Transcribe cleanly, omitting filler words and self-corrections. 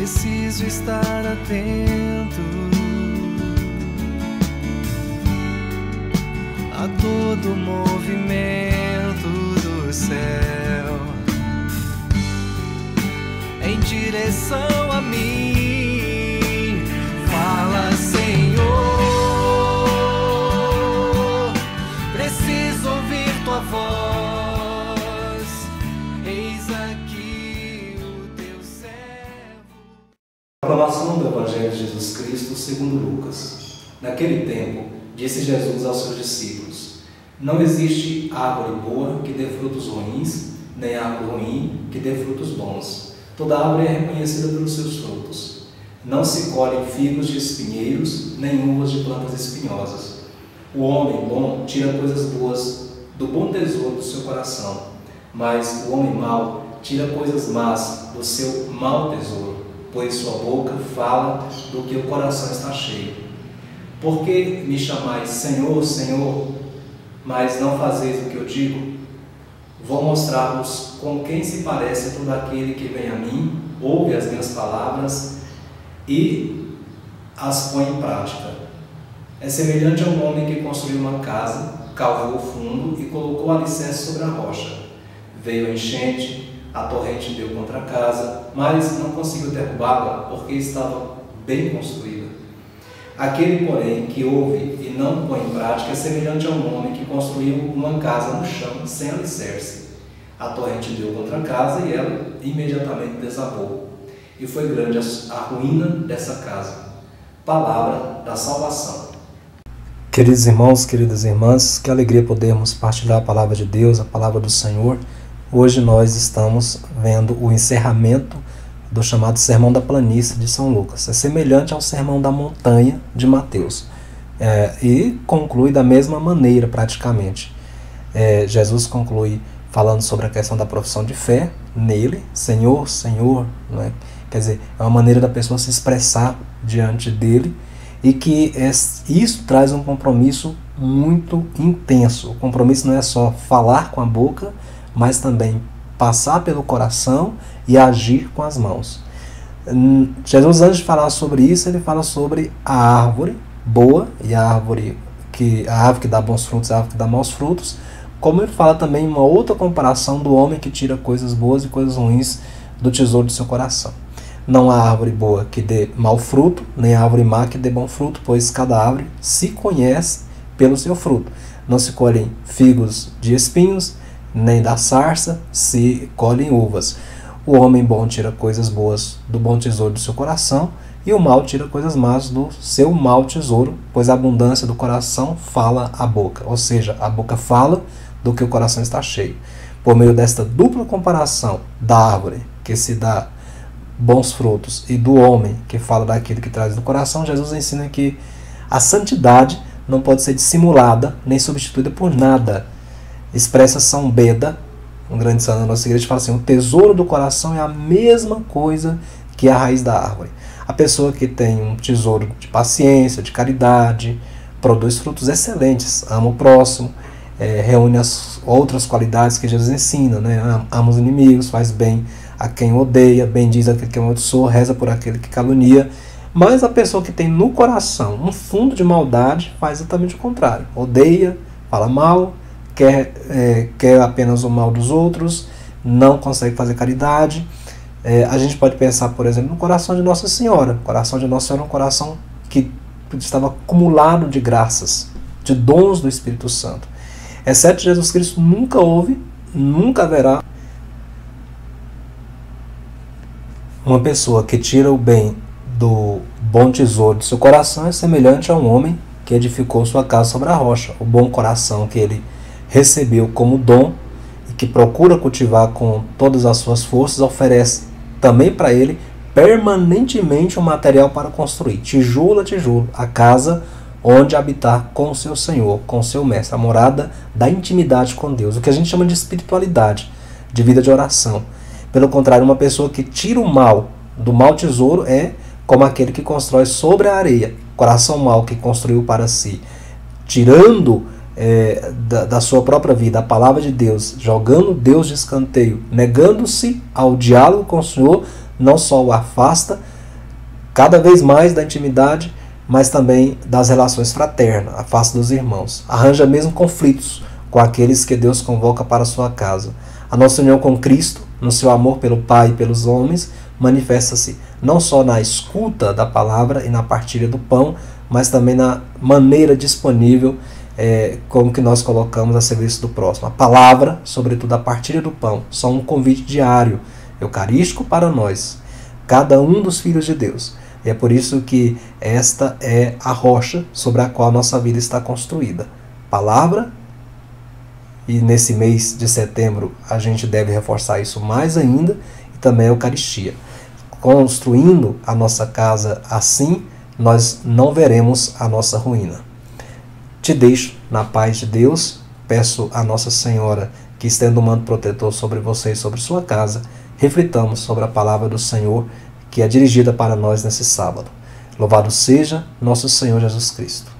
preciso estar atento a todo movimento do céu em direção a mim. Fala, Senhor, preciso ouvir tua voz. Eis aqui o teu servo. Proclamação do Evangelho de Jesus Cristo segundo Lucas. Naquele tempo, disse Jesus aos seus discípulos: não existe árvore boa que dê frutos ruins, nem árvore ruim que dê frutos bons. Toda árvore é reconhecida pelos seus frutos. Não se colhem figos de espinheiros, nem uvas de plantas espinhosas. O homem bom tira coisas boas do bom tesouro do seu coração, mas o homem mau tira coisas más do seu mau tesouro, pois sua boca fala do que o coração está cheio. Por que me chamais Senhor, Senhor, mas não fazeis o que eu digo? Vou mostrar-vos com quem se parece todo aquele que vem a mim, ouve as minhas palavras e as põe em prática. É semelhante a um homem que construiu uma casa, cavou o fundo e colocou o alicerce sobre a rocha. Veio a enchente, a torrente deu contra a casa, mas não conseguiu derrubá-la porque estava bem construída. Aquele, porém, que ouve e não põe em prática é semelhante a um homem que construiu uma casa no chão sem alicerce. A torrente deu contra a casa e ela imediatamente desabou. E foi grande a ruína dessa casa. Palavra da salvação. Queridos irmãos, queridas irmãs, que alegria podermos partilhar a palavra de Deus, a palavra do Senhor. Hoje nós estamos vendo o encerramento do chamado Sermão da Planície de São Lucas. É semelhante ao Sermão da Montanha de Mateus. E conclui da mesma maneira praticamente. Jesus conclui falando sobre a questão da profissão de fé nele, Senhor, Senhor, não é? Quer dizer, é uma maneira da pessoa se expressar diante dele e que isso traz um compromisso muito intenso. O compromisso não é só falar com a boca, mas também passar pelo coração e agir com as mãos. Jesus, antes de falar sobre isso, ele fala sobre a árvore boa e a árvore que dá bons frutos e a árvore que dá maus frutos, como ele fala também uma outra comparação do homem que tira coisas boas e coisas ruins do tesouro do seu coração. Não há árvore boa que dê mau fruto, nem árvore má que dê bom fruto, pois cada árvore se conhece pelo seu fruto. Não se colhem figos de espinhos, nem da sarça se colhem uvas. O homem bom tira coisas boas do bom tesouro do seu coração, e o mau tira coisas más do seu mau tesouro, pois a abundância do coração fala a boca. Ou seja, a boca fala do que o coração está cheio. Por meio desta dupla comparação da árvore, que se dá bons frutos, e do homem, que fala daquilo que traz do coração, Jesus ensina que a santidade não pode ser dissimulada nem substituída por nada. Expressa São Beda, um grande santo da nossa igreja, fala assim: o tesouro do coração é a mesma coisa que a raiz da árvore. A pessoa que tem um tesouro de paciência, de caridade, produz frutos excelentes, ama o próximo, reúne as outras qualidades que Jesus ensina, né? Ama os inimigos, faz bem a quem odeia, bendiz aquele que amaldiçoa, reza por aquele que calunia. Mas a pessoa que tem no coração um fundo de maldade faz exatamente o contrário. Odeia, fala mal, quer apenas o mal dos outros, não consegue fazer caridade. A gente pode pensar, por exemplo, no coração de Nossa Senhora. O coração de Nossa Senhora é um coração que estava acumulado de graças, de dons do Espírito Santo. Exceto Jesus Cristo, nunca houve, nunca haverá uma pessoa que tira o bem do bom tesouro do seu coração. É semelhante a um homem que edificou sua casa sobre a rocha. O bom coração que ele recebeu como dom e que procura cultivar com todas as suas forças, oferece também para ele permanentemente um material para construir, tijolo a tijolo, a casa onde habitar com o seu Senhor, com o seu Mestre, a morada da intimidade com Deus, o que a gente chama de espiritualidade, de vida de oração. Pelo contrário, uma pessoa que tira o mal do mau tesouro é como aquele que constrói sobre a areia. Coração mau que construiu para si, tirando da sua própria vida a palavra de Deus, jogando Deus de escanteio, negando-se ao diálogo com o Senhor, não só o afasta, cada vez mais da intimidade, mas também das relações fraternas, a face dos irmãos. Arranja mesmo conflitos com aqueles que Deus convoca para a sua casa. A nossa união com Cristo, no seu amor pelo Pai e pelos homens, manifesta-se não só na escuta da palavra e na partilha do pão, mas também na maneira disponível com que nós colocamos a serviço do próximo. A palavra, sobretudo a partilha do pão, são um convite diário, eucarístico para nós, cada um dos filhos de Deus. E é por isso que esta é a rocha sobre a qual nossa vida está construída. Palavra, e nesse mês de setembro a gente deve reforçar isso mais ainda, e também a Eucaristia. Construindo a nossa casa assim, nós não veremos a nossa ruína. Te deixo na paz de Deus, peço a Nossa Senhora que estenda o manto protetor sobre você e sobre sua casa. Reflitamos sobre a palavra do Senhor, que é dirigida para nós nesse sábado. Louvado seja nosso Senhor Jesus Cristo.